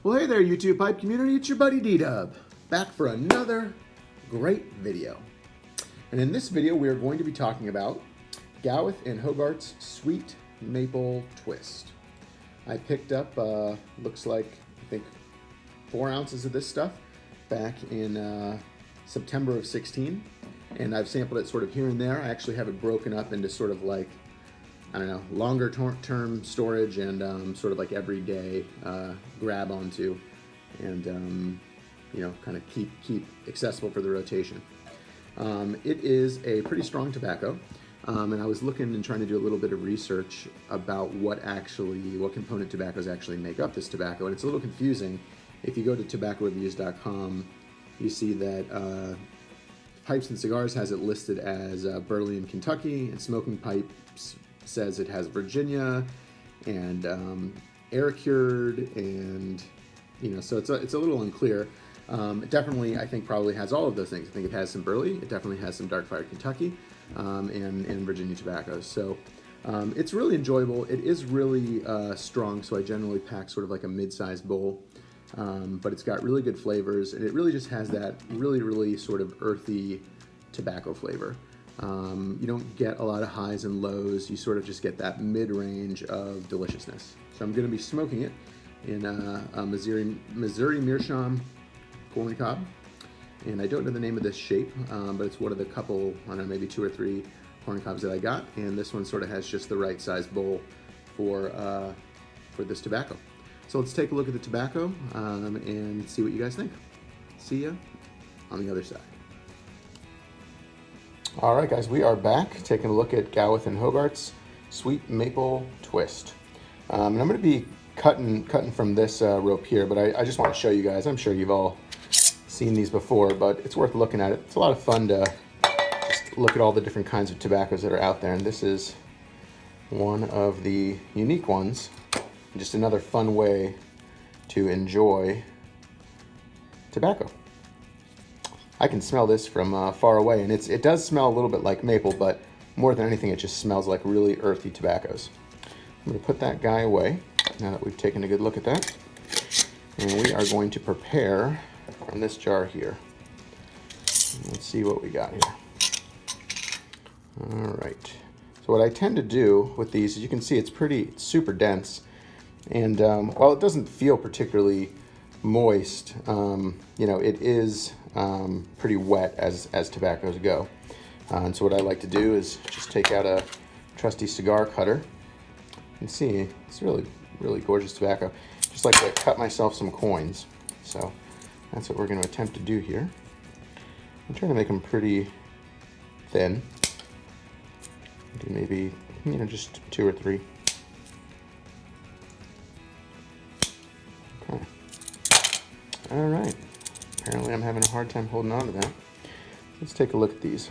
Well, hey there, YouTube Pipe community. It's your buddy D-Dub, back for another great video. And in this video, we are going to be talking about Gawith and Hoggarth's Sweet Maple Twist. I picked up, looks like, I think, 4 ounces of this stuff back in September of 16. And I've sampled it sort of here and there. I actually have it broken up into sort of like, I don't know, longer term storage and sort of like everyday grab onto and, you know, kind of keep accessible for the rotation. It is a pretty strong tobacco, and I was looking and trying to do a little bit of research about what component tobaccos actually make up this tobacco, and it's a little confusing. If you go to tobaccoreviews.com, you see that Pipes and Cigars has it listed as Burley and Kentucky, and Smoking Pipes says it has Virginia and air cured, and you know, so it's a little unclear. It definitely, I think, probably has all of those things. I think it has some Burley, it definitely has some dark fired Kentucky, and Virginia tobaccos. So it's really enjoyable. It is really strong, so I generally pack sort of like a mid-sized bowl, but it's got really good flavors, and it really just has that really sort of earthy tobacco flavor. You don't get a lot of highs and lows. You sort of just get that mid-range of deliciousness. So I'm going to be smoking it in a Missouri Meerschaum corn cob, and I don't know the name of this shape, but it's one of the couple, I don't know, maybe 2 or 3 corn cobs that I got, and this one sort of has just the right size bowl for this tobacco. So let's take a look at the tobacco and see what you guys think. See ya on the other side. All right, guys, we are back taking a look at Gawith and Hoggarth's Sweet Maple Twist. And I'm going to be cutting from this rope here, but I just want to show you guys. I'm sure you've all seen these before, but it's worth looking at it. It's a lot of fun to just look at all the different kinds of tobaccos that are out there, and this is one of the unique ones. Just another fun way to enjoy tobacco. I can smell this from far away, and it does smell a little bit like maple, but more than anything, it just smells like really earthy tobaccos. I'm going to put that guy away now that we've taken a good look at that, and we are going to prepare from this jar here. Let's see what we got here. All right. So what I tend to do with these, as you can see, it's super dense, and while it doesn't feel particularly moist, you know, it is pretty wet as tobaccos go. And so what I like to do is just take out a trusty cigar cutter. You can see it's really gorgeous tobacco. Just like to cut myself some coins. So that's what we're going to attempt to do here. I'm trying to make them pretty thin. Do maybe, you know, just 2 or 3. Okay. All right. Apparently I'm having a hard time holding on to that. Let's take a look at these.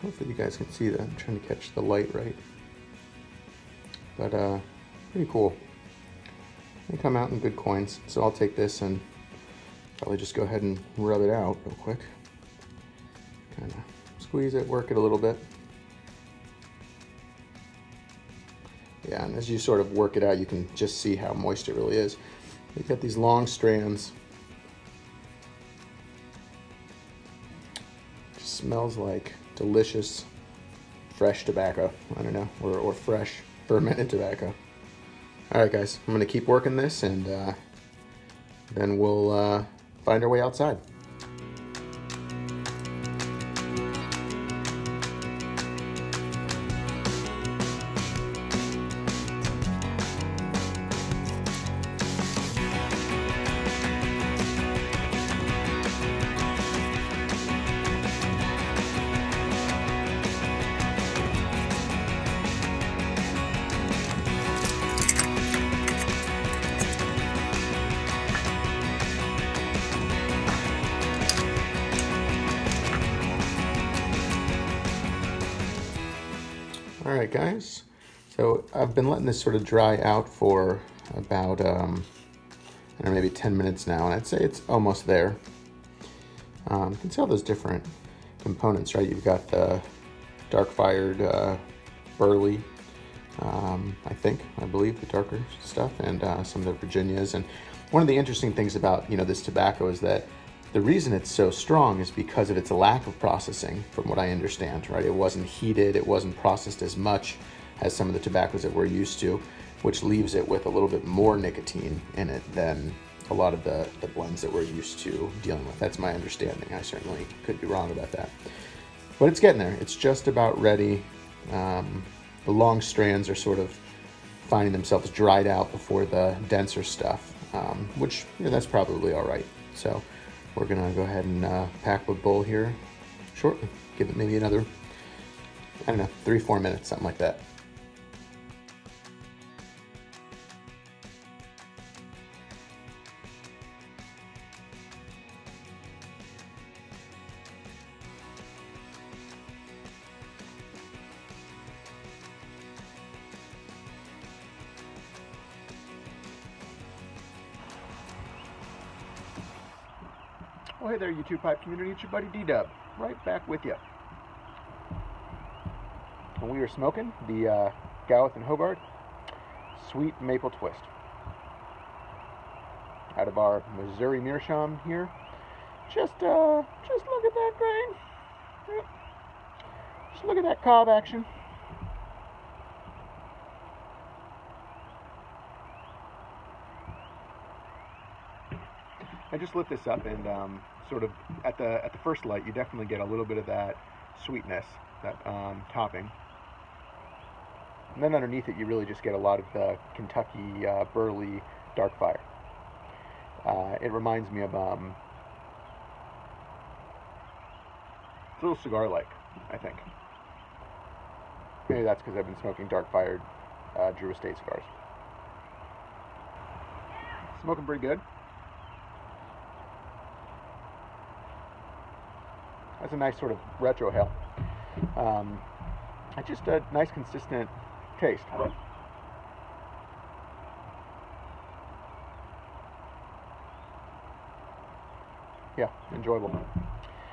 Hopefully you guys can see that. I'm trying to catch the light right. But pretty cool. They come out in good coins. So I'll take this and probably just go ahead and rub it out real quick. Kind of squeeze it, work it a little bit. Yeah, and as you sort of work it out, you can just see how moist it really is. You get these long strands. Just smells like delicious, fresh tobacco. I don't know, or fresh fermented tobacco. All right, guys, I'm gonna keep working this, and then we'll find our way outside. All right, guys, so I've been letting this sort of dry out for about, I don't know, maybe 10 minutes now, and I'd say it's almost there. You can see all those different components, right? You've got the dark fired burley, I believe the darker stuff, and some of the Virginias. And one of the interesting things about this tobacco is that the reason it's so strong is because of its lack of processing, from what I understand, right? It wasn't heated, it wasn't processed as much as some of the tobaccos that we're used to, which leaves it with a little bit more nicotine in it than a lot of the blends that we're used to dealing with. That's my understanding. I certainly could be wrong about that. But it's getting there. It's just about ready. The long strands are sort of finding themselves dried out before the denser stuff, which that's probably all right. So we're gonna go ahead and pack the bowl here shortly. Give it maybe another, I don't know, 3-4 minutes, something like that. Well, hey there, YouTube pipe community. It's your buddy D-Dub, right back with you. And we are smoking the Gawith and Hoggarth Sweet Maple Twist out of our Missouri Meerschaum here. Just look at that grain. Yep. Just look at that cob action. I just lit this up, and sort of at the first light, you definitely get a little bit of that sweetness, that topping. And then underneath it, you really just get a lot of the Kentucky burley dark fire. It reminds me of it's a little cigar-like, I think. Maybe that's because I've been smoking dark-fired Drew Estate cigars. Smoking pretty good. That's a nice sort of retro hail. It's just a nice consistent taste. Yeah, enjoyable.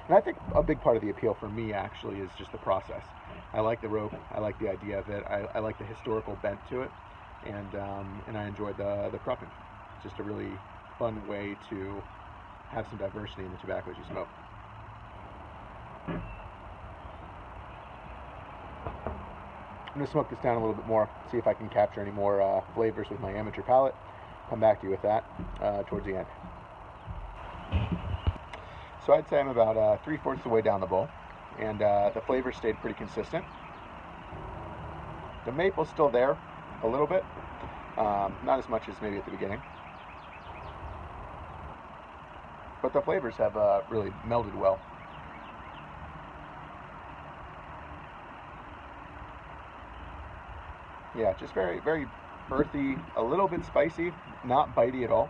And I think a big part of the appeal for me actually is just the process. I like the rope. I like the idea of it. I like the historical bent to it, and I enjoy the cropping. It's just a really fun way to have some diversity in the tobaccos you smoke. I'm going to smoke this down a little bit more, see if I can capture any more flavors with my amateur palate. Come back to you with that towards the end. So I'd say I'm about 3/4 of the way down the bowl, and the flavor stayed pretty consistent. The maple's still there a little bit, not as much as maybe at the beginning, but the flavors have really melded well. Yeah, just very, very earthy, a little bit spicy, not bitey at all.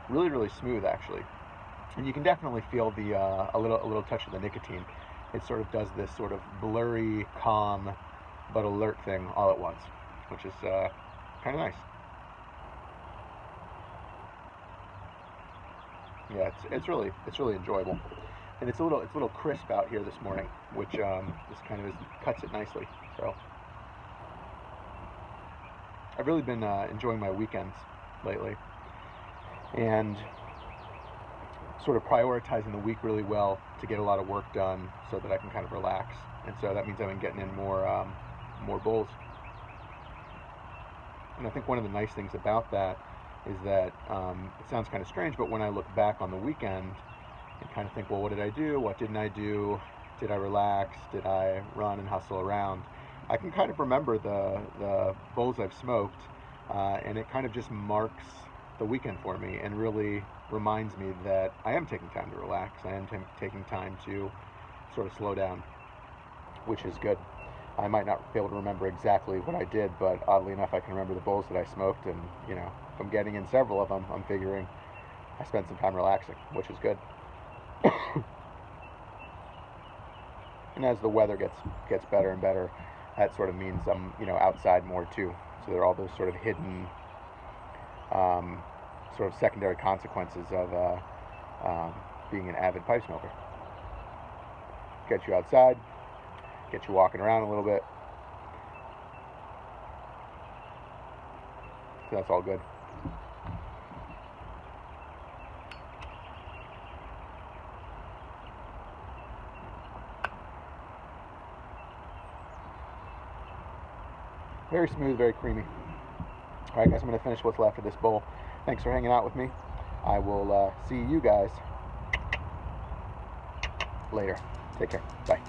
Really, really smooth actually. And you can definitely feel the a little touch of the nicotine. It sort of does this sort of blurry, calm, but alert thing all at once, which is kind of nice. Yeah, it's really enjoyable, and it's a little crisp out here this morning, which just kind of cuts it nicely. So I've really been enjoying my weekends lately, and sort of prioritizing the week really well to get a lot of work done so that I can kind of relax. And so that means I've been getting in more bowls. And I think one of the nice things about that is that it sounds kind of strange, but when I look back on the weekend and kind of think, well, what did I do? What didn't I do? Did I relax? Did I run and hustle around? I can kind of remember the bowls I've smoked, and it kind of just marks the weekend for me and really reminds me that I am taking time to relax. I am taking time to sort of slow down, which is good. I might not be able to remember exactly what I did, but oddly enough, I can remember the bowls that I smoked, and if I'm getting in several of them, I'm figuring I spent some time relaxing, which is good. And as the weather gets better and better, that sort of means I'm outside more too. So there are all those sort of hidden sort of secondary consequences of being an avid pipe smoker. Get you outside, get you walking around a little bit, So that's all good. Very smooth, very creamy. All right, guys, I'm going to finish what's left of this bowl. Thanks for hanging out with me. I will see you guys later. Take care. Bye.